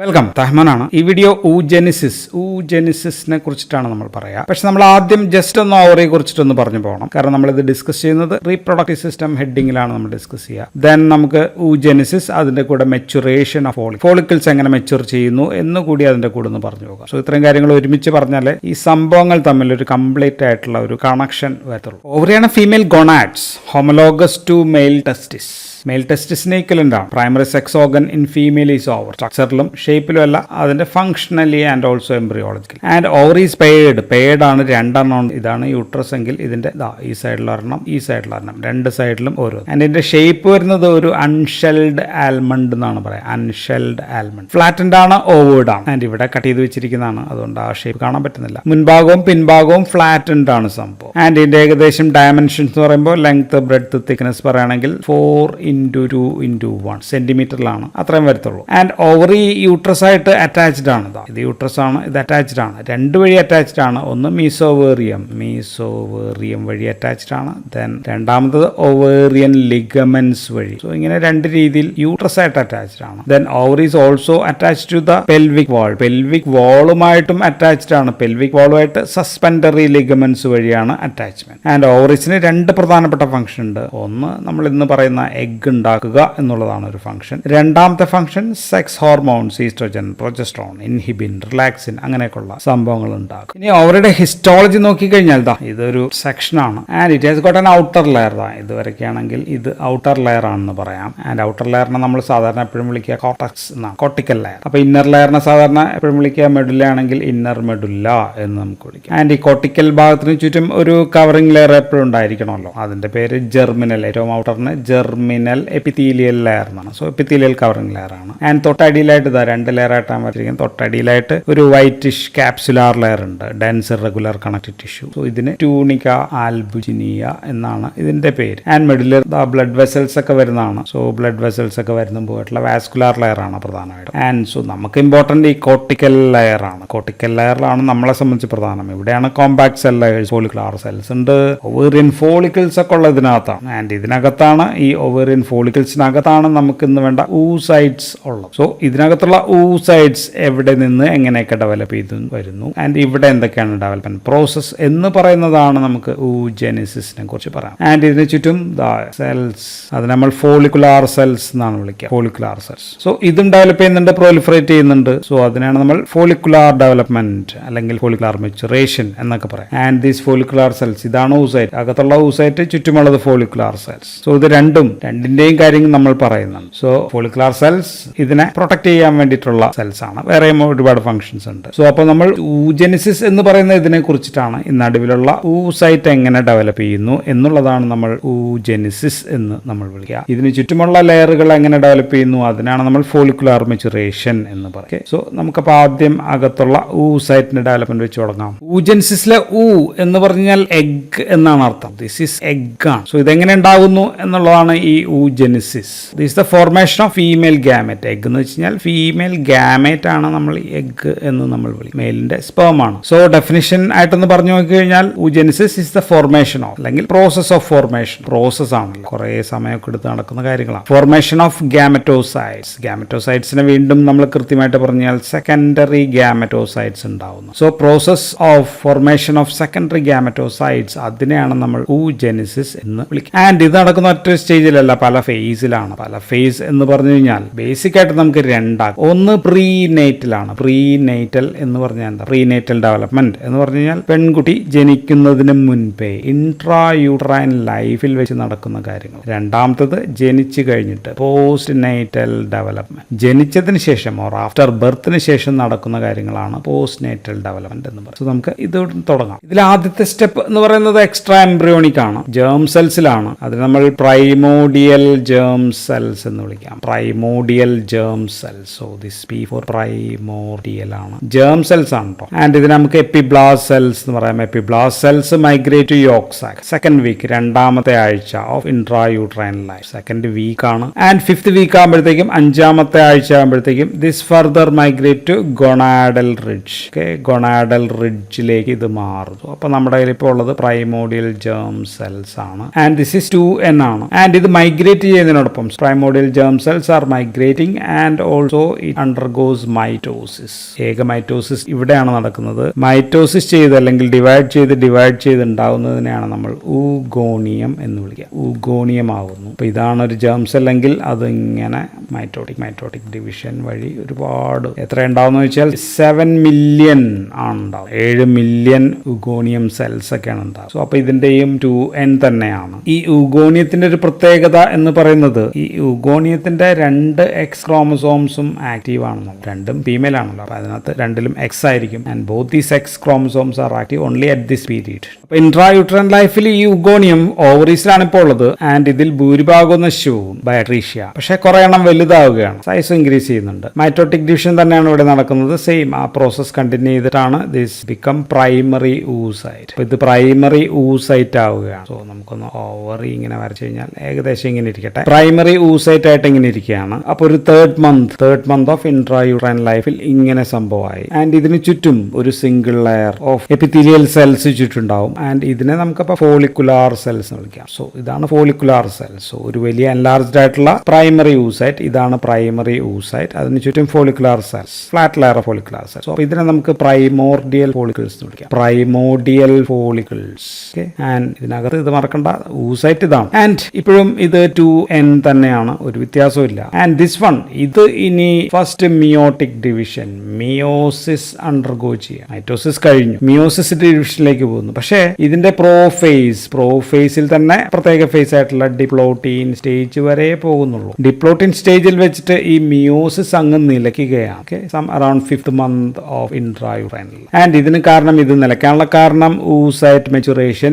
Welcome, തഹ്മാനാണ്. ഈ video ഊജെനിസിസിനെ കുറിച്ചിട്ടാണ് നമ്മൾ പറയുക. പക്ഷെ നമ്മൾ ആദ്യം ജസ്റ്റ് ഒന്ന് ഓവറിയെ കുറിച്ചിട്ടൊന്ന് പറഞ്ഞു പോകണം. കാരണം നമ്മളിത് ഡിസ്കസ് ചെയ്യുന്നത് റീപ്രൊഡക്റ്റീവ് സിസ്റ്റം ഹെഡിങ്ങിലാണ് നമ്മൾ ഡിസ്കസ് ചെയ്യുക. ദെൻ നമുക്ക് ഊജെനിസിസ്, അതിന്റെ കൂടെ മെച്ചുറേഷൻ ഓഫ് ഫോളിക്കിൾസ് എങ്ങനെ മെച്ചുർ ചെയ്യുന്നു എന്ന് കൂടി അതിന്റെ കൂടെ ഒന്ന് പറഞ്ഞു പോകാം. സോ ഇത്രയും കാര്യങ്ങൾ ഒരുമിച്ച് പറഞ്ഞാൽ ഈ സംഭവങ്ങൾ തമ്മിൽ ഒരു കംപ്ലീറ്റ് ആയിട്ടുള്ള ഒരു കണക്ഷൻ വരത്തുള്ളൂ. ഓവറിയാണ് female gonads, homologous to male testis. Male ടെസ്റ്റിസിന് ഈക്വലന്റ് ആണ്. Primary sex organ in female is ovary. സ്ട്രക്ചറിലും ഷേപ്പിലും അല്ല, അതിന്റെ functionally and also embryological. And ovary is paired ആണ്, രണ്ടെണ്ണം. ഇതാണ് യൂട്രസ് എങ്കിൽ ഇതിന്റെ ഈ സൈഡിൽ ഒരെണ്ണം, ഈ സൈഡിൽ ഒരെണ്ണം, രണ്ട് സൈഡിലും ഓരോ. ആൻഡ് ഇതിന്റെ ഷേപ്പ് വരുന്നത് ഒരു അൺഷെൽഡ് ആൽമണ്ട് എന്നാണ് പറയാം. അൺഷെൽഡ് ആൽമണ്ട്. ഫ്ലാറ്റൻഡ് ആണ്, ഓവേർഡ് ആണ്. ആൻഡ് ഇവിടെ കട്ട് ചെയ്ത് വെച്ചിരിക്കുന്നതാണ്, അതുകൊണ്ട് ആ ഷേപ്പ് കാണാൻ പറ്റുന്നില്ല. മുൻഭാഗവും പിൻഭാഗവും ഫ്ലാറ്റൻഡ് ആണ് സംഭവം. ആൻഡ് ഇതിന്റെ ഏകദേശം ഡയമെൻഷൻസ് എന്ന് പറയുമ്പോൾ ലെങ്ത്, ബ്രെഡ്ത്ത്, തിക്നെസ് പറയുകയാണെങ്കിൽ 4x2x1 സെന്റിമീറ്ററിലാണ്, അത്രയും വരത്തുള്ളൂ. ആൻഡ് ഓവറി യൂട്രസ് ആയിട്ട് അറ്റാച്ച്ഡ് ആണ്. ഇത് യൂട്രസ് ആണ്, ഇത് അറ്റാച്ച്ഡ് ആണ്. രണ്ട് വഴി അറ്റാച്ച്ഡ് ആണ്. ഒന്ന് മീസോവേറിയം വഴി അറ്റാച്ച്ഡ് ആണ്. ദെൻ രണ്ടാമത്തത് ഓവേറിയൻ ലിഗമെന്റ്സ് വഴി. സോ ഇങ്ങനെ രണ്ട് രീതിയിൽ യൂട്രസ് ആയിട്ട് അറ്റാച്ച്ഡ് ആണ്. Then ovary is also attached to the pelvic wall. Pelvic വാളുമായിട്ടും അറ്റാച്ച്ഡ് ആണ്. പെൽവിക് വാളുമായിട്ട് സസ്പെൻഡറി ലിഗമെന്റ്സ് വഴിയാണ് അറ്റാച്ച്മെന്റ്. ആൻഡ് ഓവറീസിന് രണ്ട് പ്രധാനപ്പെട്ട ഫംഗ്ഷൻ ഉണ്ട്. ഒന്ന് നമ്മൾ ഇന്ന് പറയുന്ന എഗ് ഉണ്ടാക്കുക എന്നുള്ളതാണ് ഒരു ഫംഗ്ഷൻ. രണ്ടാമത്തെ function sex hormones, oestrogen, progesterone, inhibin, relaxin, അങ്ങനെയൊക്കെയുള്ള സംഭവങ്ങൾ ഉണ്ടാകും. ഇനി അവരുടെ ഹിസ്റ്റോളജി നോക്കിക്കഴിഞ്ഞാൽ ഇതൊരു സെക്ഷനാണ്. And it has got an outer layer. ഇതുവരെയൊക്കെയാണെങ്കിൽ ഇത് ഔട്ടർ ലെയർ ആണെന്ന് പറയാം. ആൻഡ് ഔട്ടർ ലെയറിനെ നമ്മൾ സാധാരണ എപ്പോഴും വിളിക്കുക കോർട്ടക്സ് എന്നാണ്, കോർട്ടിക്കൽ ലെയർ. അപ്പൊ ഇന്നർ ലെയറിനെ സാധാരണ എപ്പോഴും വിളിക്കുക മെഡുല്ല ആണെങ്കിൽ ഇന്നർ മെഡുല്ല എന്ന് നമുക്ക് വിളിക്കാം. ആൻഡ് ഈ കോർട്ടിക്കൽ ഭാഗത്തിന് ചുറ്റും ഒരു കവറിംഗ് ലെയർ എപ്പോഴും ഉണ്ടായിരിക്കണമല്ലോ. അതിന്റെ പേര് ജെർമിനൽ. ഏറ്റവും ഔട്ടറിന് ജെർമിനൽ എപ്പിത്തീലിയൽ ലെയർ എന്നാണ്. സോ എപ്പിത്തീലിയൽ കവറിംഗ് ലെയർ ആണ്. ആൻഡ് തൊട്ടടിയിലായിട്ട് രണ്ട് ലെയർ ആയിട്ടാണ് വച്ചിരിക്കുന്നത്. തൊട്ടടിയിലായിട്ട് ഒരു വൈറ്റിഷ് കാപ്സുലാർ ലെയർ ഉണ്ട്, dense irregular connective tissue. So ഇതിന് ട്യൂണിക്ക ആൽബുജിനിയ എന്നാണ് ഇതിന്റെ പേര്. ആൻഡ് മിഡിലിൽ ബ്ലഡ് വെസൽസ് ഒക്കെ വരുന്നതാണ്. സോ ബ്ലഡ് വെസൽസ് ഒക്കെ വരുമ്പോയിട്ടുള്ള വാസ്കുലാർ ലെയർ ആണ് പ്രധാനമായിട്ടും. ആൻഡ് സോ നമുക്ക് ഇമ്പോർട്ടന്റ് ഈ കോർട്ടിക്കൽ ലെയർ ആണ്. കോർട്ടിക്കൽ ലെയറിലാണ് നമ്മളെ സംബന്ധിച്ച് പ്രധാനം. ഇവിടെയാണ് compact cell layers, follicular cells ഉണ്ട്, ഒവേറിയൻ ഫോളിക്കിൾസ് ഒക്കെ ഉള്ള ഇതിനകത്താണ്. ആൻഡ് ഇതിനകത്താണ്, ഈ ഒവേറിയൻ ഫോളിക്കിൾസിനകത്താണ് നമുക്ക് ഇന്ന് വേണ്ട ഊസൈഡ്സ് ഉള്ളത്. സോ ഇതിനകത്തുള്ള ഊസൈഡ്സ് എവിടെ നിന്ന് എങ്ങനെയൊക്കെ ഡെവലപ്പ് ചെയ്ത് വരുന്നു, ആൻഡ് ഇവിടെ എന്തൊക്കെയാണ് ഡെവലപ്മെന്റ് പ്രോസസ് എന്ന് പറയുന്നതാണ് നമുക്ക് ഊജെനിസിസിനെ കുറിച്ച് പറയാം. ആൻഡ് ഇതിന് ചുറ്റും സെൽസ്, അത് നമ്മൾ ഫോളിക്കുലാർ സെൽസ് എന്നാണ് വിളിക്കുക, ഫോളിക്കുലാർ സെൽസ്. സോ ഇതും ഡെവലപ്പ് ചെയ്യുന്നുണ്ട്, പ്രൊലിഫറേറ്റ് ചെയ്യുന്നുണ്ട്. സോ അതിനാണ് നമ്മൾ ഫോളിക്കുലാർ ഡെവലപ്മെന്റ് അല്ലെങ്കിൽ ഫോളിക്കുലാർ മെച്ചുറേഷൻ എന്നൊക്കെ പറയാം. ആൻഡ് ദീസ് ഫോളിക്കുലാർ സെൽസ്, ഇതാണ് ഊസൈറ്റ്. അകത്തുള്ള ഊസൈറ്റ്, ചുറ്റുമുള്ളത് ഫോളിക്കുലാർ സെൽസ്. സോ ഇത് രണ്ടിന്റെയും കാര്യങ്ങൾ നമ്മൾ പറയുന്നുണ്ട്. സോ ഫോളിക്കുലാർ സെൽസ് ഇതിനെ പ്രൊട്ടക്ട് ചെയ്യാൻ വേണ്ടിയിട്ടുള്ള സെൽസ് ആണ്. വേറെയും ഒരുപാട് ഫംഗ്ഷൻസ് ഉണ്ട്. സോ അപ്പോൾ നമ്മൾ ഊജെനിസിസ് എന്ന് പറയുന്ന ഇതിനെ കുറിച്ചിട്ടാണ്. ഈ നടുവിലുള്ള ഊസൈറ്റ് എങ്ങനെ ഡെവലപ്പ് ചെയ്യുന്നു എന്നുള്ളതാണ് നമ്മൾ ഊജെനിസിസ് എന്ന് നമ്മൾ വിളിക്കുക. ഇതിന് ചുറ്റുമുള്ള ലെയറുകൾ എങ്ങനെ ഡെവലപ്പ് ചെയ്യുന്നു, അതിനാണ് നമ്മൾ ഫോളിക്കുലാർ മെച്ചുറേഷൻ എന്ന് പറയുക. സോ നമുക്കപ്പോൾ ആദ്യം അകത്തുള്ള ഊസൈറ്റിന്റെ ഡെവലപ്മെന്റ് വെച്ച് തുടങ്ങാം. ഊജെനിസിസിലെ ഊ എന്ന് പറഞ്ഞാൽ എഗ് എന്നാണ് അർത്ഥം. ദിസ് ഈസ് എഗ് ആണ്. സോ ഇതെങ്ങനെ ഉണ്ടാകുന്നു എന്നുള്ളതാണ് ഈ oogenesis. This the formation of female gamete. Egg എന്ന് വെച്ച് കഴിഞ്ഞാൽ ഫീമെയിൽ ഗാമറ്റ് ആണ് നമ്മൾ എഗ് എന്ന് നമ്മൾ വിളിക്കും. മെയിലിന്റെ സ്പേം ആണ്. സോ ഡെഫിനിഷൻ ആയിട്ടൊന്ന് പറഞ്ഞു നോക്കി കഴിഞ്ഞാൽ oogenesis is the formation of, അല്ലെങ്കിൽ പ്രോസസ് ഓഫ് ഫോർമേഷൻ. പ്രോസസ് ആണല്ലോ, കുറെ സമയമൊക്കെ എടുത്ത് നടക്കുന്ന കാര്യങ്ങളാണ്. Formation of ഗാമറ്റോസൈറ്റ്സ്. ഗാമറ്റോസൈറ്റ്സിനെ വീണ്ടും നമ്മൾ കൃത്യമായിട്ട് പറഞ്ഞാൽ സെക്കൻഡറി ഗാമറ്റോസൈറ്റ്സ് ഉണ്ടാവുന്നു. So process of formation of secondary gametocytes, അതിനെയാണ് നമ്മൾ ഊജെനിസിസ് എന്ന് വിളിക്കുക. ആൻഡ് ഇത് നടക്കുന്ന ഒറ്റ സ്റ്റേജിലല്ല, പല ഫേസിലാണ്. പല ഫേസ് എന്ന് പറഞ്ഞു കഴിഞ്ഞാൽ ബേസിക് ആയിട്ട് നമുക്ക് രണ്ടാകും. ഒന്ന് പ്രീനേറ്റലാണ്. പ്രീനേറ്റൽ എന്ന് പറഞ്ഞാൽ എന്താ? പ്രീനേറ്റൽ ഡെവലപ്മെന്റ് എന്ന് പറഞ്ഞു കഴിഞ്ഞാൽ പെൺകുട്ടി ജനിക്കുന്നതിന് മുൻപേ ഇൻട്രായൂട്രൈൻ ലൈഫിൽ വെച്ച് നടക്കുന്ന കാര്യങ്ങൾ. രണ്ടാമത്തത് ജനിച്ചു കഴിഞ്ഞിട്ട് പോസ്റ്റ് നേറ്റൽ ഡെവലപ്മെന്റ്. ജനിച്ചതിന് ശേഷം ഓർ ആഫ്റ്റർ ബർത്തിന് ശേഷം നടക്കുന്ന കാര്യങ്ങളാണ് പോസ്റ്റ് നേറ്റൽ ഡെവലപ്മെന്റ് എന്ന് പറയുന്നത്. നമുക്ക് ഇത് തുടങ്ങാം. ഇതിൽ ആദ്യത്തെ സ്റ്റെപ്പ് എന്ന് പറയുന്നത് എക്സ്ട്രാ എംബ്രിയോണിക് ആണ്, ജേം സെൽസിലാണ്. അത് നമ്മൾ പ്രൈമോഡിയൽ ജേം സെൽസ് എന്ന് വിളിക്കാം. Primordial germ cells. So this P for primordial ആണ്, ജേം സെൽസ് ആണ് കേട്ടോ. ആൻഡ് ഇത് നമുക്ക് എപ്പിബ്ലാസ്റ്റ് സെൽസ് എന്ന് പറയാം. Epiblast cells migrate to yolk sac. Second week, രണ്ടാമത്തെ ആഴ്ച of intrauterine life, second week ആണ്. ആൻഡ് ഫിഫ്ത് വീക്ക് ആകുമ്പോഴത്തേക്കും, അഞ്ചാമത്തെ ആഴ്ച ആകുമ്പോഴത്തേക്കും this further migrate to gonadal ridge. Gonadal റിഡ്ജിലേക്ക് ഇത് മാറുന്നു. അപ്പൊ നമ്മുടെ കയ്യിൽ ഇപ്പോൾ ഉള്ളത് പ്രൈമോഡിയൽ ജേം സെൽസ് ആണ്. ആൻഡ് ദിസ് ഇസ് 2n ആണ്. ആൻഡ് ഇത് മൈഗ്രേറ്റ് മൈഗ്രേറ്റ് ചെയ്യുന്നതിനോടൊപ്പം primordial germ cells are migrating and also it undergoes mitosis. Mitosis ഇവിടെയാണ് നടക്കുന്നത്. മൈറ്റോസിസ് ചെയ്ത് അല്ലെങ്കിൽ ഡിവൈഡ് ചെയ്ത് ഉണ്ടാവുന്നതിനെയാണ് നമ്മൾ ഊഗോണിയം എന്ന് വിളിക്കുക. ഊഗോണിയം ആവുന്നു. അപ്പോൾ ഇതാണ് ഒരു ജേം സെൽ എങ്കിൽ അതിങ്ങനെ മൈറ്റോട്ടിക് ഡിവിഷൻ വഴി ഒരുപാട് എത്ര ഉണ്ടാവുന്ന വെച്ചാൽ 7 മില്യൺ ആണ് ഉണ്ടാവും. 7 മില്യൺ ഊഗോണിയം സെൽസ് ഒക്കെയാണ് ഉണ്ടാവും. സോ അപ്പോൾ ഇതിന്റെയും 2n തന്നെയാണ്. ഈ ഊഗോണിയത്തിന്റെ ഒരു പ്രത്യേകത എന്ന് പറയുന്നത് ഈ ഊഗോണിയത്തിന്റെ 2 എക്സ് ക്രോമസോംസും ആക്റ്റീവ് ആണെന്നോ, രണ്ടും ഫീമെയിൽ ആണല്ലോ. അപ്പൊ അതിനകത്ത് രണ്ടിലും എക്സ് ആയിരിക്കും. And both these X chromosomes are active only at this period. അപ്പൊ ഇൻട്രായൂട്രൈൻ ലൈഫിൽ ഈ ഊഗോണിയം ഓവറീസിലാണ് ഇപ്പോൾ ഉള്ളത്. ആൻഡ് ഇതിൽ ഭൂരിഭാഗവും നശിച്ചുപോകും ബൈ അട്രീഷ്യ. പക്ഷെ കുറെ എണ്ണം വലുതാവുകയാണ്, സൈസ് ഇൻക്രീസ് ചെയ്യുന്നുണ്ട്. മൈറ്റോട്ടിക് ഡിവിഷൻ തന്നെയാണ് ഇവിടെ നടക്കുന്നത്. സെയിം ആ പ്രോസസ് കണ്ടിന്യൂ ചെയ്തിട്ടാണ് ദിസ് ബിക്കം പ്രൈമറി ഊസൈറ്റ്. ഇത് പ്രൈമറി ഊസൈറ്റ് ആവുകയാണ്. സോ നമുക്കൊന്ന് ഓവറി ഇങ്ങനെ വരച്ചു കഴിഞ്ഞാൽ ഏകദേശം ഇങ്ങനെ ഇരിക്കട്ടെ. പ്രൈമറി ഊസൈറ്റ് ആയിട്ട് ഇങ്ങനെ ഇരിക്കുകയാണ്. അപ്പൊ ഒരു തേർഡ് മന്ത് ഓഫ് ഇൻട്രായൂട്രൈൻ ലൈഫിൽ ഇങ്ങനെ സംഭവമായി. ആൻഡ് ഇതിന് ചുറ്റും ഒരു single layer of epithelial cells ചുറ്റുണ്ടാവും. ആൻഡ് ഇതിനെ നമുക്കപ്പോൾ ഫോളിക്കുലാർ സെൽസ് എന്ന് വിളിക്കാം. സോ ഇതാണ് ഫോളിക്കുലാർ സെൽസ്. സോ ഒരു വലിയ എൻലാർജ്ഡ് ആയിട്ടുള്ള പ്രൈമറി ഊസൈറ്റ്. ഇതാണ് പ്രൈമറി ഊസൈറ്റ്. അതിന് ചുറ്റും follicular cells, flat layer of follicular cells. So ഇതിനെ നമുക്ക് പ്രൈമോർഡിയൽ ഫോളിക്കിൾസ് എന്ന് വിളിക്കാം. Primordial follicles. ആൻഡ് ഇതിനകത്ത് ഇത് മറക്കണ്ട, ഊസൈറ്റ് ഇതാണ്. ആൻഡ് ഇപ്പോഴും ഇത് 2n തന്നെയാണ്, ഒരു വ്യത്യാസവും ഇല്ല. ആൻഡ് ദിസ് വൺ ഇത് ഇനി first meiotic division, meiosis undergo ചെയ്യാം. മൈറ്റോസിസ് കഴിഞ്ഞു, മിയോസിസ് ഡിവിഷനിലേക്ക് പോകുന്നു. പക്ഷേ ഇതിന്റെ പ്രോഫേസിൽ തന്നെ പ്രത്യേക ഫേസ് ആയിട്ടുള്ള ഡിപ്ലോട്ടീൻ സ്റ്റേജ് വരെ പോകുന്നുള്ളൂ. ഡിപ്ലോട്ടീൻ സ്റ്റേജിൽ വെച്ചിട്ട് ഈ മിയോസിസ് അങ്ങ് നിലയ്ക്കുകയാണ്. Around 5th month of intrauterine. And ഇതിന് കാരണം, ഇത് നിലയ്ക്കാനുള്ള കാരണം ഊസൈറ്റ് മെച്ചുറേഷൻ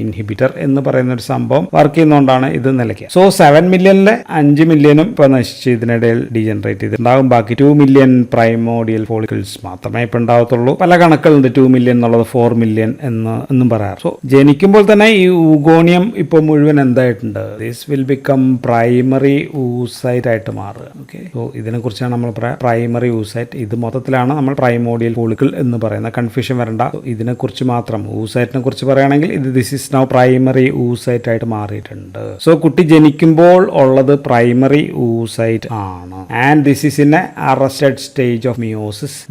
ഇൻഹിബിറ്റർ എന്ന് പറയുന്ന ഒരു സംഭവം വർക്ക് ചെയ്യുന്നതുകൊണ്ടാണ് ഇത് നിലയ്ക്കുക. സോ 7 മില്യണിലെ 5 മില്യണും ഇപ്പൊ നശിച്ച് ഇതിനിടയിൽ ഡീജനറേറ്റ് ചെയ്തിട്ടുണ്ടാകും. ബാക്കി 2 മില്യൺ പ്രൈമോഡിയൽ ഫോളിക്കിൾസ് മാത്രമേ ഇപ്പൊ ഉണ്ടാവത്തുള്ളൂ. പല കണക്കുകളുണ്ട് 2 മില്യൺ എന്നുള്ളത് 4 മില്യൺ എന്നും പറയാറ്. സോ ജനിക്കുമ്പോൾ തന്നെ ഈ ഊഗോണിയം ഇപ്പോൾ മുഴുവൻ എന്തായിട്ടുണ്ട്, this will become primary oocyte ആയിട്ട് മാറുക. ഓക്കെ, സോ ഇതിനെ കുറിച്ചാണ് നമ്മൾ പ്രൈമറി ഊസൈറ്റ്. ഇത് മൊത്തത്തിലാണ് നമ്മൾ പ്രൈമോഡിയൽ ഫോളിക്കിൾ എന്ന് പറയുന്ന, കൺഫ്യൂഷൻ വരണ്ട. ഇതിനെ കുറിച്ച് മാത്രം, ഊസൈറ്റിനെ കുറിച്ച് പറയുകയാണെങ്കിൽ ഇത് this is now primary oocyte ആയിട്ട് മാറിയിട്ടുണ്ട്. സോ കുട്ടി ജനിക്കുമ്പോൾ ഉള്ളത് പ്രൈമറി ഊസൈറ്റ് ആണ്. And this is in a arrested stage of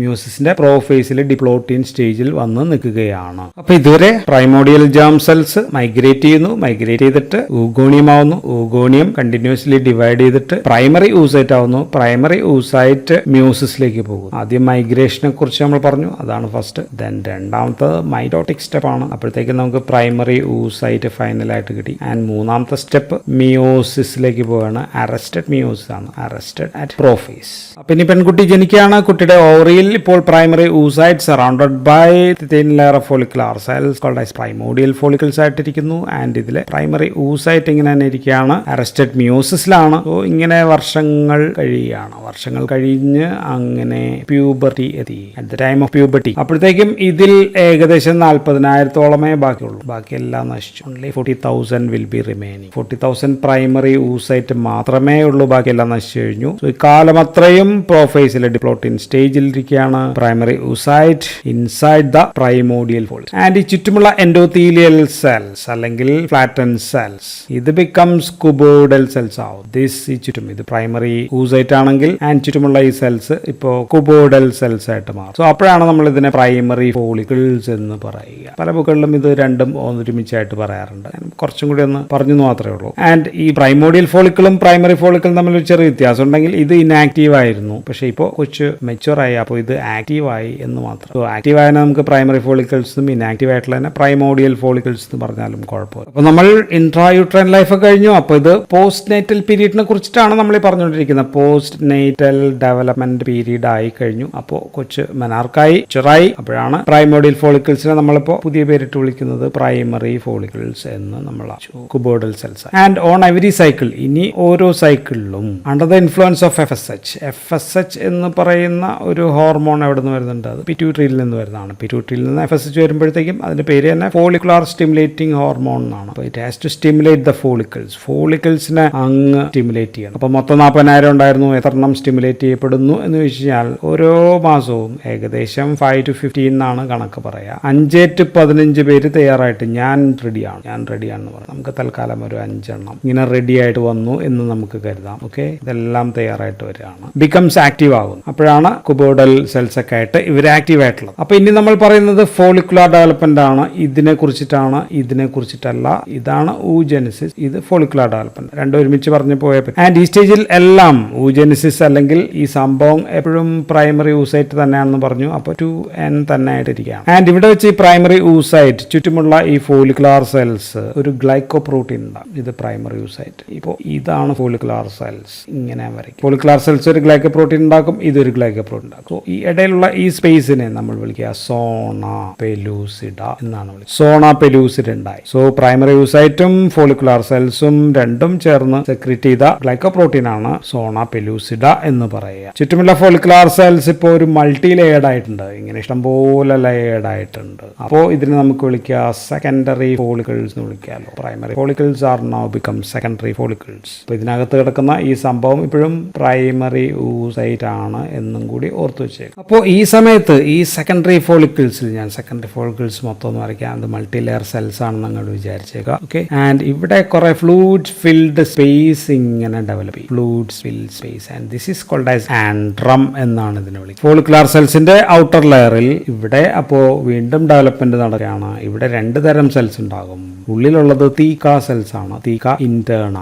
മിയോസിസിന്റെ പ്രോഫേസിൽ ഡിപ്ലോട്ടീൻ സ്റ്റേജിൽ വന്ന് നിൽക്കുകയാണ്. അപ്പൊ ഇതുവരെ പ്രൈമോഡിയൽ ജേം സെൽസ് മൈഗ്രേറ്റ് ചെയ്യുന്നു, മൈഗ്രേറ്റ് ചെയ്തിട്ട് ഊഗോണിയം ആവുന്നു, ഊഗോണിയം കണ്ടിന്യൂസ്ലി ഡിവൈഡ് ചെയ്തിട്ട് പ്രൈമറി ഊസൈറ്റ് ആവുന്നു, പ്രൈമറി ഊസൈറ്റ് മിയോസിസിലേക്ക് പോകും. ആദ്യം മൈഗ്രേഷനെ കുറിച്ച് നമ്മൾ പറഞ്ഞു, അതാണ് ഫസ്റ്റ്. ദെൻ രണ്ടാമത്തെ മൈറ്റോട്ടിക് സ്റ്റെപ്പ് ആണ്. അപ്പോഴത്തേക്ക് നമുക്ക് പ്രൈമറി ഊസൈറ്റ് ഫൈനലായിട്ട് കിട്ടി. ആൻഡ് മൂന്നാമത്തെ സ്റ്റെപ്പ് മിയോസിസിലേക്ക് പോവുകയാണ്. അറസ്റ്റഡ് മിയോസിസ് ആണ്, അറസ്റ്റഡ് അറ്റ് പ്രോഫേസ്. അപ്പൊ ഇനി പെൺകുട്ടി ജനിക്കുകയാണ്. കുട്ടിയുടെ ഓവറിയിൽ ഇപ്പോൾ primary oocyte surrounded by thin layer of follicular cells called as primordial follicles ആയിട്ടിരിക്കുന്നു. ആൻഡ് ഇതിലെ പ്രൈമറി ഊസൈറ്റ് ഇങ്ങനെ തന്നെ ഇരിക്കുകയാണ്, അറസ്റ്റഡ് മിയോസിസിലാണ്. സോ ഇങ്ങനെ വർഷങ്ങൾ കഴിയുകയാണ്. വർഷങ്ങൾ കഴിഞ്ഞ് അങ്ങനെ പ്യൂബർട്ടി എത്തി. At the time of puberty അപ്പോഴത്തേക്കും ഇതിൽ ഏകദേശം 40,000-ഓളമേ ബാക്കിയുള്ളൂ. ബാക്കിയെല്ലാം നശിച്ചു. Only 40,000 will be remaining. 40,000 primary oocyte മാത്രമേ ഉള്ളൂ, ബാക്കിയെല്ലാം നശിച്ചു കഴിഞ്ഞു. സോ ഇക്കാലം അത്രയും പ്രോഫേസിലെ ഡിപ്ലോട്ടിൻ സ്റ്റേജിൽ ഇരിക്കുകയാണ് primary oocyte inside the primordial follicle. And ഈ ചുറ്റുമുള്ള എൻഡോത്തീലിയൽ സെൽസ് അല്ലെങ്കിൽ ഫ്ലാറ്റൻ സെൽസ് ഇത് ബിക്കംസ് കുബോയിഡൽ സെൽസ് ആവും. ദിസ് ഈ ചുറ്റും ഇത് പ്രൈമറി ഊസൈറ്റ് ആണെങ്കിൽ ആൻഡ് ചുറ്റുമുള്ള ഈ സെൽസ് ഇപ്പോൾ കുബോയിഡൽ സെൽസ് ആയിട്ട് മാറും. സോ അപ്പോഴാണ് നമ്മൾ ഇതിനെ പ്രൈമറി ഫോളിക്കിൾസ് എന്ന് പറയുക. പല ബുക്കുകളിലും ഇത് രണ്ടും ഒരുമിച്ചായിട്ട് പറയാറുണ്ട്. കുറച്ചും കൂടി ഒന്ന് പറഞ്ഞു മാത്രമേ ഉള്ളൂ. ആൻഡ് ഈ പ്രൈമോഡിയൽ ഫോളിക്കിളും പ്രൈമറി ഫോളിക്കിളും തമ്മിൽ ഒരു ചെറിയ വ്യത്യാസം ഉണ്ടെങ്കിൽ ഇത് ഇനാക്റ്റീവ് ആയിരുന്നു, പക്ഷേ ഇപ്പോൾ കൊച്ചു മെച്ചുവർ ആയി, അപ്പോൾ ഇത് ആക്റ്റീവ് ആയി എന്ന് മാത്രം. സോ ആക്റ്റീവ് ആയ നമുക്ക് പ്രൈമറി ഫോളിക്കിൾസും ഇനാക്റ്റീവ് ആയിട്ടുള്ള തന്നെ പ്രൈമോഡിയൽ ഫോളിക്കിൾസ് എന്ന് പറഞ്ഞാലും കുഴപ്പമില്ല. അപ്പോൾ നമ്മൾ ഇൻട്രായൂട്രൈൻ ലൈഫ് കഴിഞ്ഞു. അപ്പോൾ ഇത് പോസ്റ്റ് നേറ്റൽ പീരീഡിനെ കുറിച്ചിട്ടാണ് നമ്മൾ പറഞ്ഞുകൊണ്ടിരിക്കുന്നത്. പോസ്റ്റ് നേറ്റൽ ഡെവലപ്മെന്റ് പീരീഡ് ആയി കഴിഞ്ഞു. അപ്പോൾ കൊച്ചു മെനാർക്കായി, ചെറായി. അപ്പോഴാണ് പ്രൈമോഡിയൽ ഫോളിക്കിൾസിനെ നമ്മളിപ്പോൾ പുതിയ പേരിട്ട് വിളിക്കുന്നത് പ്രൈമറി ഫോളിക്കിൾസ് എന്ന് നമ്മൾ cuboidal cells. And on every cycle, ഇനി ഓരോ സൈക്കിളിലും under the influence of FSH എന്ന് പറയുന്ന ഒരു ഹോർമോൺ എവിടെ നിന്ന് വരുന്നുണ്ട്? അത് പിറ്റ്യൂട്ടറിയിൽ നിന്ന് വരുന്നതാണ്. പിറ്റ്യൂട്ടറിയിൽ നിന്ന് FSH വരുമ്പോഴത്തേക്കും അതിന്റെ പേര് തന്നെ ഫോളിക്കുലാർ സ്റ്റിമുലേറ്റിംഗ് ഹോർമോൺ എന്നാണ്. അപ്പോൾ it has to stimulate the ഫോളിക്കിൾസിനെ അങ്ങ് സ്റ്റിമുലേറ്റ് ചെയ്യണം. അപ്പോൾ മൊത്തം 40,000 ഉണ്ടായിരുന്നു. എത്രണ്ണം സ്റ്റിമുലേറ്റ് ചെയ്യപ്പെടുന്നു എന്ന് വെച്ച് കഴിഞ്ഞാൽ ഓരോ മാസവും ഏകദേശം 5 to 15 എന്നാണ് കണക്ക് പറയാം. 5 to 15 പേര് തയ്യാറായിട്ട് ഞാൻ റെഡിയാണെന്ന് പറയാം. നമുക്ക് നമുക്ക് തൽക്കാലം ഒരു 5 എണ്ണം ഇങ്ങനെ റെഡി ആയിട്ട് വന്നു എന്ന് നമുക്ക് കരുതാം. ഓക്കെ, ഇതെല്ലാം തയ്യാറായിട്ട് വരികയാണ്, ബിക്കംസ് ആക്റ്റീവ് ആകുന്നു. അപ്പോഴാണ് കുബോഡൽ സെൽസ് ഒക്കെ ആയിട്ട് ഇവർ ആക്റ്റീവ് ആയിട്ടുള്ളത്. അപ്പൊ ഇനി നമ്മൾ പറയുന്നത് ഫോളിക്കുലാർ ഡെവലപ്മെന്റ് ആണ്. ഇതിനെ കുറിച്ചിട്ടാണ്, ഇതിനെ കുറിച്ചിട്ടല്ല. ഇതാണ് oogenesis, ഇത് ഫോളിക്കുലാർ ഡെവലപ്മെന്റ്. രണ്ടും ഒരുമിച്ച് പറഞ്ഞു പോയപ്പോൾ ആൻഡ് ഈ സ്റ്റേജിൽ എല്ലാം oogenesis അല്ലെങ്കിൽ ഈ സംഭവം എപ്പോഴും പ്രൈമറി oocyte തന്നെയാണെന്ന് പറഞ്ഞു. അപ്പോൾ 2n തന്നെ ആയിട്ടിരിക്കുകയാണ്. ആൻഡ് ഇവിടെ വെച്ച് ഈ പ്രൈമറി oocyte ചുറ്റുമുള്ള ഈ ഫോളിക്കുലാർ സെൽസ് ഒരു ഗ്ലൈക്കോപ്രോട്ടീൻ ഉണ്ടാകും. ഇത് പ്രൈമറി oocyte. ഇപ്പോൾ ഇതാണ് ഫോളിക്കുലാർ സെൽസ്. ഇങ്ങനെ വരയ്ക്കും. ഫോളിക്കുലാർ സെൽസ് ഒരു ഗ്ലൈക്കോപ്രോട്ടീൻ ഉണ്ടാക്കും, ഇതൊരു ഗ്ലൈക്കോപ്രോട്ടീൻ ഉണ്ടാക്കും. സോ ഈ ഇടയിലുള്ള ഈ സ്പേസിനെ നമ്മൾ വിളിക്കുക സോണ പെലൂസിഡ എന്നാണ് വിളിക്കുക. സോണ പെലൂസിഡ ഉണ്ടായി. സോ പ്രൈമറി oocyteഉം ഫോളിക്കുലാർ സെൽസും രണ്ടും ചേർന്ന് സെക്രീറ്റ് ചെയ്ത ഗ്ലൈക്കോപ്രോട്ടീൻ ആണ് സോണ പെലൂസിഡ എന്ന് പറയുക. ചുറ്റുമുള്ള ഫോളിക്കുലാർ സെൽസ് ഇപ്പോൾ ഒരു മൾട്ടി ലെയേർഡ് ആയിട്ടുണ്ട്. ഇങ്ങനെ ഇഷ്ടംപോലെ ലെയേർഡ് ആയിട്ടുണ്ട്. അപ്പോൾ ഇതിനെ നമുക്ക് വിളിക്കുക സെക്കൻഡറി ഫോളിക്കിൾസ് എന്ന് വിളിക്കാമല്ലോ. Primary follicles are now become secondary follicles. അപ്പോൾ ഇതിനകത്ത് കിടക്കുന്ന ഈ സംഭവം ഇപ്പോഴും പ്രൈമറി oocyte ആണ് എന്നും കൂടി ഓർത്തു വെച്ചേക്കും. അപ്പോൾ ഈ സമയത്ത് ഈ സെക്കൻഡറി ഫോളിക്കിൾസിൽ ഞാൻ സെക്കൻഡറി ഫോളിക്കിൾസ് മൊത്തം എന്ന് വരയ്ക്കാം. അത് മൾട്ടി ലെയർ സെൽസ് ആണെന്ന് നിങ്ങൾ വിചാരിച്ചേക്കാം. ഓക്കെ, ആൻഡ് ഇവിടെ കുറെ ഫ്ലൂയിഡ് ഫിൽഡ് സ്പേസ് ഇങ്ങനെ ഡെവലപ്പ് ചെയ്യും. Fluid filled space and this is called as antrum എന്നാണ് ഇതിനെ വിളിക്കുന്നത്. ഫോളിക്കുലാർ സെൽസിന്റെ ഔട്ടർ ലെയറിൽ ഇവിടെ അപ്പോൾ വീണ്ടും ഡെവലപ്മെന്റ് നടക്കുകയാണ്. ഇവിടെ 2 തരം സെൽസ് ഉണ്ടാകും. ഉള്ളിലുള്ളത് തീക്ക സെൽസ് ആണ്, തീക്ക ഇന്റേണ.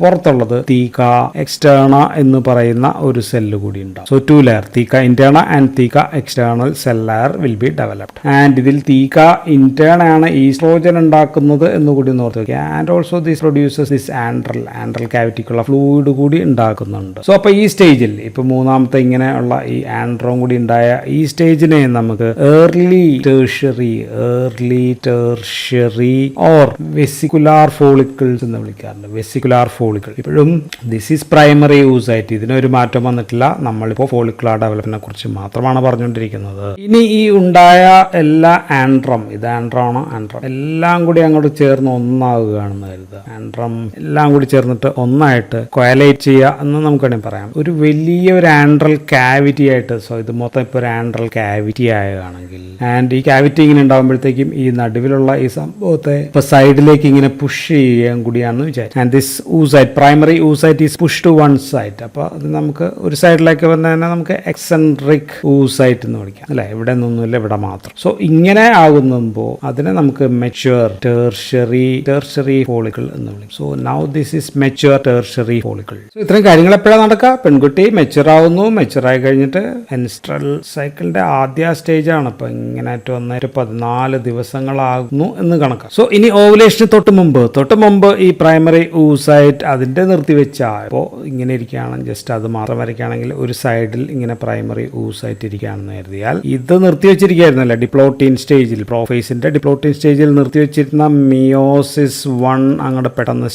പുറത്തുള്ളത് തീക്ക എക്സ്റ്റേണ എന്ന് പറയുന്ന ഒരു സെല്ല് കൂടി ഉണ്ടാകും. So 2 layer, theca interna and theca external cell layer will be developed. And ഇതിൽ തീക്ക ഇന്റേണ ആണ് ഈസ്ട്രോജൻ ഉണ്ടാക്കുന്നത് എന്ന് കൂടി ഓർത്ത് വെക്കുക. And also this produces this antral കാവിറ്റിക്കുള്ള ഫ്ലൂയിഡ് കൂടി ഉണ്ടാക്കുന്നുണ്ട്. സോ അപ്പൊ ഈ സ്റ്റേജിൽ ഇപ്പൊ മൂന്നാമത്തെ ഇങ്ങനെയുള്ള ഈ ആൻഡ്രോം കൂടി ഉണ്ടായ ഈ സ്റ്റേജിനെ നമുക്ക് early tertiary or vesicular follicles എന്ന് വിളിക്കാറുണ്ട്. വെസിക്കുലാർ ഫോളിക്കിൾ ഇപ്പോഴും ദിസ് ഈസ് പ്രൈമറി oocyte. ഇതിനൊരു മാറ്റം വന്നിട്ടില്ല. നമ്മളിപ്പോൾ ഫോളിക്കുലാർ ഡെവലപ്മെന്റിനെ കുറിച്ച് മാത്രമാണ് പറഞ്ഞുകൊണ്ടിരിക്കുന്നത്. ഇനി ഈ ഉണ്ടായ എല്ലാ ആൻഡ്രം, ഇത് ആൻഡ്രം എല്ലാം കൂടി അങ്ങോട്ട് ചേർന്ന് ഒന്നാവുകയാണെന്ന് കരുതുക. ആൻഡ്രം എല്ലാം കൂടി ചേർന്നിട്ട് ഒന്നായിട്ട് കൊയലൈറ്റ് ചെയ്യുക എന്ന് നമുക്ക് വേണമെങ്കിൽ പറയാം. ഒരു വലിയൊരു ആൻഡ്രൽ കാവിറ്റി ആയിട്ട്. സോ ഇത് മൊത്തം ഇപ്പോൾ ഒരു ആൻഡ്രൽ കാവിറ്റി ആവുകയാണെങ്കിൽ ആൻഡ് ഈ കാവിറ്റി ഇങ്ങനെ ഉണ്ടാകുമ്പോഴത്തേക്കും ഈ നടുവിലുള്ള ഈ സംഭവത്തെ ഇപ്പൊ സൈഡിലേക്ക് ഇങ്ങനെ പുഷ് ചെയ്യാൻ കൂടിയാണെന്ന് വിചാരിച്ചു. And this oocyte, primary oocyte is push to one side. അപ്പൊ അത് നമുക്ക് ഒരു സൈഡിലേക്ക് വന്നാൽ തന്നെ നമുക്ക് എക്സെൻട്രിക് oocyte എന്ന് വിളിക്കാം അല്ലെ. ഇവിടെ നിന്നൊന്നുമില്ല, ഇവിടെ മാത്രം. സോ ഇങ്ങനെ ആകുമ്പോൾ അതിനെ നമുക്ക് മെച്യൂർ ടെർഷ്യറി ഫോളിക്കിൾ എന്ന് വിളിക്കും. So now this is mature tertiary follicle. So ഇത്രയും കാര്യങ്ങൾ എപ്പോഴാണ് നടക്കുക? പെൺകുട്ടി മെച്യൂർ ആവുന്നു. മെച്യൂർ ആയി കഴിഞ്ഞിട്ട് മെൻസ്ട്രൽ സൈക്കിളിന്റെ ആദ്യ സ്റ്റേജ് ആണ്. ഇപ്പൊ ഇങ്ങനെ വന്നിട്ട് 14 ദിവസങ്ങളാകുന്നു എന്ന് കണക്കാണ്. സോ ഇനി ഓവുലേഷന് തൊട്ട് മുമ്പ് ഈ പ്രൈമറി oocyte അതിന്റെ നിർത്തിവെച്ച ഇപ്പോൾ ഇങ്ങനെ ഇരിക്കുകയാണ്. ജസ്റ്റ് അത് മാത്രം വരയ്ക്കുകയാണെങ്കിൽ ഒരു സൈഡിൽ ഇങ്ങനെ പ്രൈമറി oocyte ഇരിക്കുകയാണെന്ന് കരുതിയാൽ ഇത് നിർത്തിവെച്ചിരിക്കുകയായിരുന്നല്ലോ ഡിപ്ലോട്ടീൻ സ്റ്റേജിൽ, പ്രോഫേസിന്റെ ഡിപ്ലോട്ടീൻ സ്റ്റേജിൽ നിർത്തിവെച്ചിരുന്ന മിയോസിസ് 1 അങ്ങോട്ട് പെട്ടെന്ന്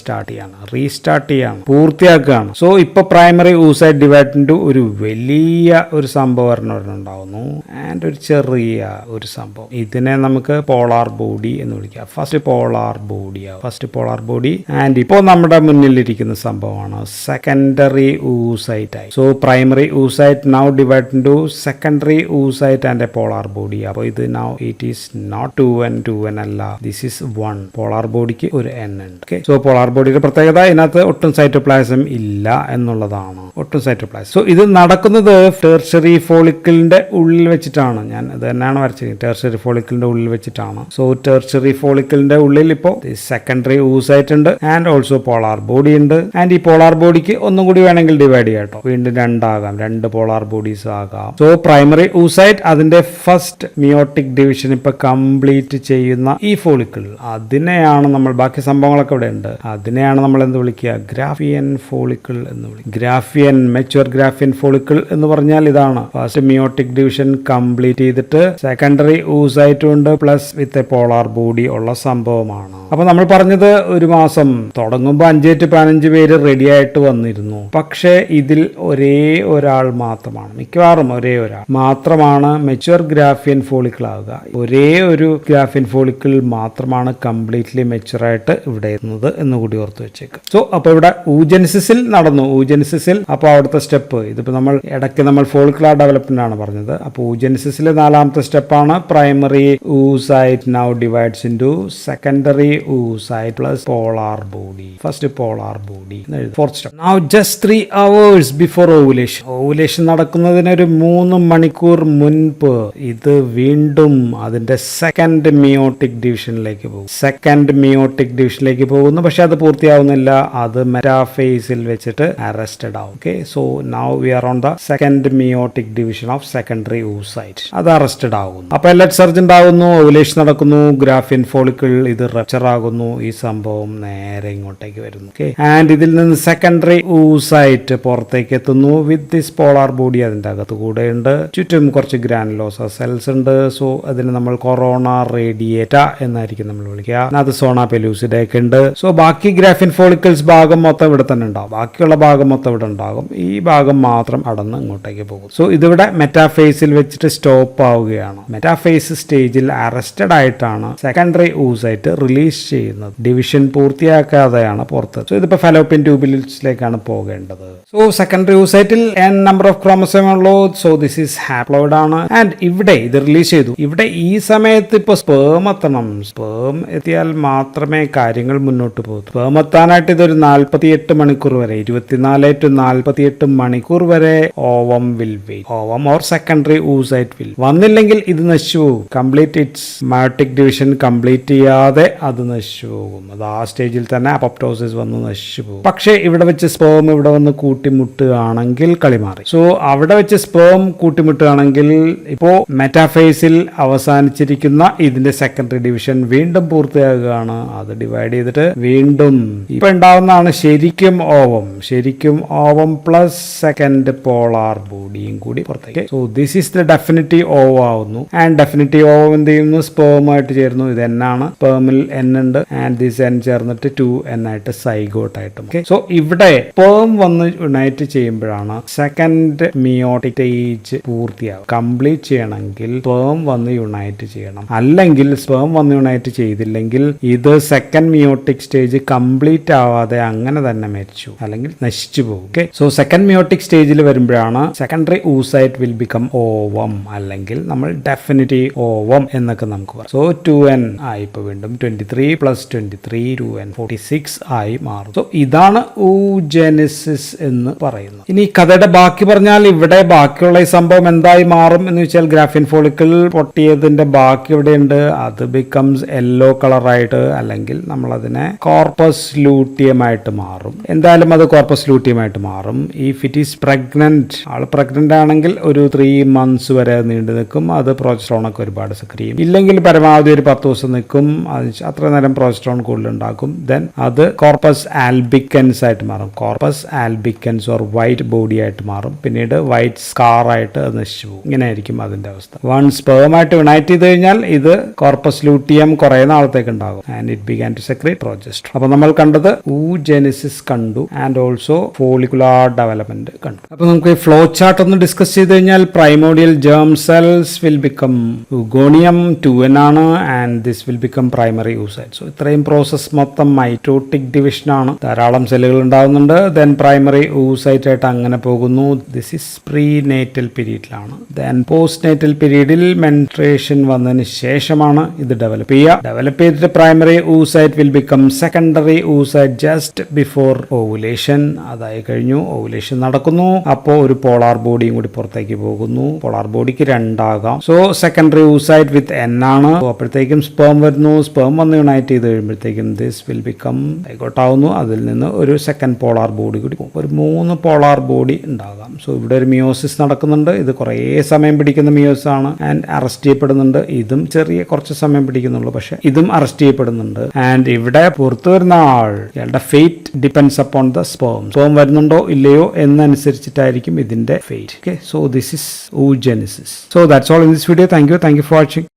റീസ്റ്റാർട്ട് ചെയ്യാണ്, പൂർത്തിയാക്കുകയാണ്. സോ ഇപ്പൊ പ്രൈമറി oocyte ഡിവൈഡ് ഇൻടു ഒരു വലിയ ഒരു സംഭവം ഉണ്ടാവുന്നു ആൻഡ് ഒരു ചെറിയ ഒരു സംഭവം. ഇതിനെ നമുക്ക് പോളാർ ബോഡി എന്ന് വിളിക്കാം. ഫസ്റ്റ് പോളാർ ബോഡി ആൻഡ് ഇപ്പോൾ നമ്മുടെ മുന്നിലിരിക്കുന്ന സംഭവമാണ് സെക്കൻഡറി oocyte ആയി. So primary oocyte now divide into secondary oocyte and A polar body. അപ്പോൾ ഇത് now it is not 2n അല്ല, ദിസ് ഈസ് 1. പോളാർ ബോഡിക്ക് ഒരു n ഉണ്ട്. ഓക്കെ, സോ പോളാർ ബോഡിയുടെ പ്രത്യേകത ഇതിനകത്ത് ഒട്ടും സൈറ്റോപ്ലാസം ഇല്ല എന്നുള്ളതാണ്. സോ ഇത് നടക്കുന്നത് ടെർഷ്യറി ഫോളിക്കിളിന്റെ ഉള്ളിൽ വെച്ചിട്ടാണ്. ഞാൻ ഇത് തന്നെയാണ് വരച്ചത്, ടെർഷ്യറി ഫോളിക്കിളിന്റെ ഉള്ളിൽ വെച്ചിട്ടാണ്. സോ ടെർഷ്യറി ഫോളിക്കിളിന്റെ ഉള്ളിൽ ഇപ്പോൾ സെക്കൻഡറി oocyte ഉണ്ട് ആൻഡ് ഓൾസോ പോളാർ ബോഡി ഉണ്ട്. ആൻഡ് ഈ പോളാർ ബോഡിക്ക് ഒന്നും കൂടി വേണമെങ്കിൽ ഡിവൈഡ് ചെയ്യാം കേട്ടോ. വീണ്ടും 2 ആകാം, 2 പോളാർ ബോഡീസ് ആകാം. സോ പ്രൈമറി oocyte അതിന്റെ ഫസ്റ്റ് മിയോട്ടിക് ഡിവിഷൻ ഇപ്പൊ കംപ്ലീറ്റ് ചെയ്യുന്ന ഈ ഫോളിക്കിൾ, അതിനെയാണ് നമ്മൾ, ബാക്കി സംഭവങ്ങളൊക്കെ ഇവിടെ ഉണ്ട്, അതിനെയാണ് നമ്മൾ എന്ത് വിളിക്കുക? ഗ്രാഫിയൻ ഫോളിക്കിൾ എന്ന് വിളിക്കും. മെച്യൂർ ഗ്രാഫിയൻ ഫോളിക്കിൾ എന്ന് പറഞ്ഞാൽ ഇതാണ്. ഫസ്റ്റ് മിയോട്ടിക് ഡിവിഷൻ കംപ്ലീറ്റ് ചെയ്തിട്ട് സെക്കൻഡറി oocyte ഉണ്ട് plus with a polar body ഉള്ള സംഭവമാണ്. അപ്പൊ നമ്മൾ പറഞ്ഞത് ഒരു മാസം തുടങ്ങുമ്പോൾ 5-15 പേര് റെഡി ആയിട്ട് വന്നിരുന്നു. പക്ഷേ ഇതിൽ ഒരേ ഒരാൾ മാത്രമാണ്, മിക്കവാറും ഒരേ ഒരാൾ മാത്രമാണ് മെച്യൂർ ഗ്രാഫിയൻ ഫോളിക്കിൾ ആവുക. ഒരേ ഒരു ഗ്രാഫിയൻ ഫോളിക്കിൾ മാത്രമാണ് കംപ്ലീറ്റ്ലി മെച്യൂർ ആയിട്ട് ഇവിടെ എത്തുന്നത് എന്ന് കൂടി ഓർത്ത് വെച്ചേക്ക്. സോ അപ്പൊ ഇവിടെ oogenesis നടന്നു. oogenesis അപ്പോൾ അവിടുത്തെ സ്റ്റെപ്പ്, ഇതിപ്പോ നമ്മൾ ഇടയ്ക്ക് നമ്മൾ ഫോളിക്കുലാർ ഡെവലപ്മെന്റ് ആണ് പറഞ്ഞത്. അപ്പോൾ oogenesis 4ാമത്തെ സ്റ്റെപ്പാണ് primary oocyte now divides into secondary oocyte plus polar body. First polar body. Fourth step. Now just 3 hours before ovulation. Ovulation നടക്കുന്നതിനൊരു 3 മണിക്കൂർ മുൻപ് ഇത് വീണ്ടും അതിന്റെ സെക്കൻഡ് മിയോട്ടിക് ഡിവിഷനിലേക്ക് പോകും. പോകുന്നു. പക്ഷെ അത് പൂർത്തിയാവുന്നില്ല. അത് മെറ്റാഫേസിൽ വെച്ചിട്ട് അറസ്റ്റഡ് ആവും. Okay, so now we R on the second meiotic division of secondary oocyte. അത് അറസ്റ്റഡ് ആകുന്നു. അപ്പൊ എല്ലറ്റ് സർജ് ഉണ്ടാകുന്നു, ഓവുലേഷൻ നടക്കുന്നു, ഗ്രാഫിൻ ഫോളിക്കിൾ ഇത് റപ്ചർ ആകുന്നു. ഈ സംഭവം നേരെ ഇങ്ങോട്ടേക്ക് വരുന്നു. ഓക്കെ, ആൻഡ് ഇതിൽ നിന്ന് സെക്കൻഡറി oocyte പുറത്തേക്ക് എത്തുന്നു വിത്ത് ദിസ് പോളാർ ബോഡി. അതിന്റെ അകത്ത് കൂടെ ഉണ്ട്, ചുറ്റും കുറച്ച് ഗ്രാനുലോസ സെൽസ് ഉണ്ട്. സോ അതിന് നമ്മൾ കൊറോണ റേഡിയേറ്റ എന്നായിരിക്കും നമ്മൾ വിളിക്കുക. അത് സോണ പെലൂസിഡ ഒക്കെ ഉണ്ട്. സോ ബാക്കി ഗ്രാഫിൻ ഫോളിക്കിൾസ് ഭാഗം മൊത്തം ഇവിടെ തന്നെ ഉണ്ടാവും, ബാക്കിയുള്ള ഭാഗം മൊത്തം ഇവിടെ ഉണ്ടാകും. ഈ ഭാഗം മാത്രം അടന്ന് ഇങ്ങോട്ടേക്ക് പോകും. സോ ഇതിവിടെ മെറ്റാഫേസിൽ വെച്ചിട്ട് സ്റ്റോപ്പ് ആവുകയാണ്. മെറ്റാഫേസ് സ്റ്റേജിൽ അറസ്റ്റഡ് ആയിട്ടാണ് സെക്കൻഡറി oocyte റിലീസ് ചെയ്യുന്നത്. ഡിവിഷൻ പൂർത്തിയാക്കാതെയാണ് പുറത്ത്. സോ ഇതിപ്പോ ഫലോപ്പിയൻ ട്യൂബുലസിലേക്കാണ് പോകേണ്ടത്. സോ സെക്കൻഡറി oocyteൽ n നമ്പർ ഓഫ് ക്രോമസോം ഉള്ളൂ. സോ ദിസ് ഈസ് ഹാപ്ലോയിഡ് ആണ്. ആൻഡ് ഇവിടെ ഇത് റിലീസ് ചെയ്തു. ഇവിടെ ഈ സമയത്ത് ഇപ്പൊ സ്പേം എത്തണം. സ്പേം എത്തിയാൽ മാത്രമേ കാര്യങ്ങൾ മുന്നോട്ട് പോകും. സ്പേം എത്താനായിട്ട് ഇതൊരു 48 മണിക്കൂർ വരെ, 24 to 48 മണിക്കൂർ വരെ ovum will wait. Ovum or secondary oocyte will. വന്നില്ലെങ്കിൽ ഇത് നശിച്ചു പോകും. Complete its meiotic division complete ചെയ്യാതെ അത് നശിച്ചു പോകും. അത് ആ സ്റ്റേജിൽ തന്നെ അപ്പോപ്റ്റോസിസ് വന്ന് നശിച്ചു പോകും. പക്ഷേ ഇവിടെ വെച്ച് സ്പേം ഇവിടെ വന്ന് കൂട്ടിമുട്ടുകയാണെങ്കിൽ കളി മാറി. സോ അവിടെ വെച്ച് സ്പേം കൂട്ടിമുട്ടുകയാണെങ്കിൽ ഇപ്പോ മെറ്റാഫേസിൽ അവസാനിച്ചിരിക്കുന്ന ഇതിന്റെ സെക്കൻഡറി ഡിവിഷൻ വീണ്ടും പൂർത്തിയാകുകയാണ്. അത് ഡിവൈഡ് ചെയ്തിട്ട് വീണ്ടും ഇപ്പൊ ഉണ്ടാവുന്നതാണ് ശരിക്കും ഓവം പ്ലസ് സെക്കൻഡ് പോളാർ ബോഡിയും കൂടി പുറത്തേക്ക്. So this is the definitive ovum ആവുന്നു. ആൻഡ് ഡെഫിനിറ്റീവ് ഓവം എന്ത് ചെയ്യുന്നു? സ്പേമായിട്ട് ചേരുന്നു. ഇത് n ആണ്, സ്പേമിൽ n ഉണ്ട്. ആൻഡ് ദിസ് n ചേർന്നിട്ട് 2n ആയിട്ട് സൈഗോട്ട് ആയിട്ടും. ഓക്കെ, സോ ഇവിടെ സ്പേം വന്ന് യുണൈറ്റ് ചെയ്യുമ്പോഴാണ് സെക്കൻഡ് മിയോട്ടിക് സ്റ്റേജ് പൂർത്തിയാവും. കംപ്ലീറ്റ് ചെയ്യണമെങ്കിൽ സ്പേം വന്ന് യുണൈറ്റ് ചെയ്യണം. അല്ലെങ്കിൽ സ്പേം വന്ന് യുണൈറ്റ് ചെയ്തില്ലെങ്കിൽ ഇത് സെക്കൻഡ് മിയോട്ടിക് സ്റ്റേജ് കംപ്ലീറ്റ് ആവാതെ അങ്ങനെ തന്നെ മരിച്ചു അല്ലെങ്കിൽ നശിച്ചു പോകും. ഓക്കെ, സോ സെക്കൻഡ് മിയോട്ടിക് സ്റ്റേജിൽ വരുമ്പോഴാണ് secondary oocyte will become ovum, അല്ലെങ്കിൽ നമ്മൾ ഡെഫിനിറ്റീവ് ഓവം എന്നൊക്കെ നമുക്ക് പറയാം. സോ 2n ആയി ഇപ്പൊ വീണ്ടും 23 + 23 2n 46 ആയി മാറും. സോ ഇതാണ് oogenesis എന്ന് പറയുന്നത്. ഇനി കഥയുടെ ബാക്കി പറഞ്ഞാൽ ഇവിടെ ബാക്കിയുള്ള ഈ സംഭവം എന്തായി മാറും എന്ന് വെച്ചാൽ ഗ്രാഫിൻ ഫോളിക്കിൾ പൊട്ടിയതിന്റെ ബാക്കി ഇവിടെയുണ്ട്. അത് ബിക്കംസ് യെല്ലോ കളറായിട്ട്, അല്ലെങ്കിൽ നമ്മൾ അതിനെ കോർപ്പസ് ലൂട്ടിയം ആയിട്ട് മാറും. എന്തായാലും അത് കോർപ്പസ് ലൂട്ടിയം ആയിട്ട് മാറും. ഇഫ് ഇറ്റ് ഈസ് പ്രഗ്നന്റ്, ആള് പ്രഗ്നന്റ് ആണെങ്കിൽ ഒരു 3 months വരെ നീണ്ടു നിൽക്കും. അത് പ്രൊജസ്ട്രോണൊക്കെ ഒരുപാട് സെക്രീറ്റ് ചെയ്യും. ഇല്ലെങ്കിൽ പരമാവധി ഒരു 10 ദിവസം നിൽക്കും. അത്ര നേരം പ്രൊജസ്ട്രോൺ കൂടുതൽ ഉണ്ടാക്കും. ദെൻ അത് കോർപ്പസ് ആൽബിക്കൻസ് ആയിട്ട് മാറും. Corpus albicans or white body ആയിട്ട് മാറും. പിന്നീട് വൈറ്റ് സ്കാർ ആയിട്ട് അത് നശിച്ചു പോകും. ഇങ്ങനെ ആയിരിക്കും അതിന്റെ അവസ്ഥ. വൺ സ്പേമായിട്ട് യുണൈറ്റ് ചെയ്ത് കഴിഞ്ഞാൽ ഇത് കോർപ്പസ് ലൂട്ടിയം കുറെ നാളത്തേക്ക് ഉണ്ടാകും. And it began to secrete progesterone. അപ്പൊ നമ്മൾ കണ്ടത് oogenesis കണ്ടു, ആൻഡ് ഓൾസോ ഫോളിക്കുലാർ ഡെവലപ്മെന്റ് കണ്ടു. അപ്പൊ നമുക്ക് ഈ ഫ്ലോ ചാർട്ട് ഒന്ന് ഡിസ്കസ് ചെയ്ത് കഴിഞ്ഞാൽ primordial germ cells will become ugonium 2n ആണ്, and this will become primary oocyte. So ഇത്രയും പ്രോസസ് മൊത്തം മൈറ്റോട്ടിക് ഡിവിഷൻ ആണ്. ധാരാളം സെല്ലുകൾ ഉണ്ടാകുന്നുണ്ട്. ദെൻ പ്രൈമറി oocyte ആയിട്ട് അങ്ങനെ പോകുന്നു. ദിസ് ഇസ് പ്രീ നേറ്റൽ പീരീഡിലാണ്. ദെൻ പോസ്റ്റ് നേറ്റൽ പീരീഡിൽ മെൻസ്ട്രേഷൻ വന്നതിന് ശേഷമാണ് ഇത് ഡെവലപ്പ് ചെയ്യുക. ഡെവലപ്പ് ചെയ്തിട്ട് primary oocyte will become secondary oocyte just before ovulation. അതായി കഴിഞ്ഞു, ഓവുലേഷൻ നടക്കുന്നു. അപ്പോൾ ഒരു പോളാർ ബോഡിയും കൂടി പുറത്തേക്ക് പോകുന്നു. പോളാർ ബോഡിക്ക് 2 ആകാം. സോ സെക്കൻഡറി oocyte വിത്ത് n ആണ്. അപ്പോഴത്തേക്കും സ്പേം വരുന്നു. സ്പേം വന്ന് യുണൈറ്റ് ചെയ്ത് കഴിയുമ്പോഴത്തേക്കും ദിസ് വിൽ ബിക്കം സൈഗോട്ട് ആവുന്നു. അതിൽ നിന്ന് ഒരു സെക്കൻഡ് പോളാർ ബോഡി കൂടി പോകും. ഒരു 3 പോളാർ ബോഡി ഉണ്ടാകാം. സോ ഇവിടെ ഒരു മിയോസിസ് നടക്കുന്നുണ്ട്. ഇത് കുറേ സമയം പിടിക്കുന്ന മിയോസിസ് ആണ് ആൻഡ് അറസ്റ്റ് ചെയ്യപ്പെടുന്നുണ്ട്. ഇതും കുറച്ച് സമയം പിടിക്കുന്നുള്ളൂ, പക്ഷെ ഇതും അറസ്റ്റ് ചെയ്യപ്പെടുന്നുണ്ട്. ആൻഡ് ഇവിടെ പുറത്തു വരുന്ന ആൾ, ഇയാളുടെ fate depends upon the sperm. Sperm വരുന്നുണ്ടോ ഇല്ലയോ എന്നനുസരിച്ചിട്ടായിരിക്കും ഇതിന്റെ fate. Okay, so this is oogenesis. So that's all in this video. Thank you for watching.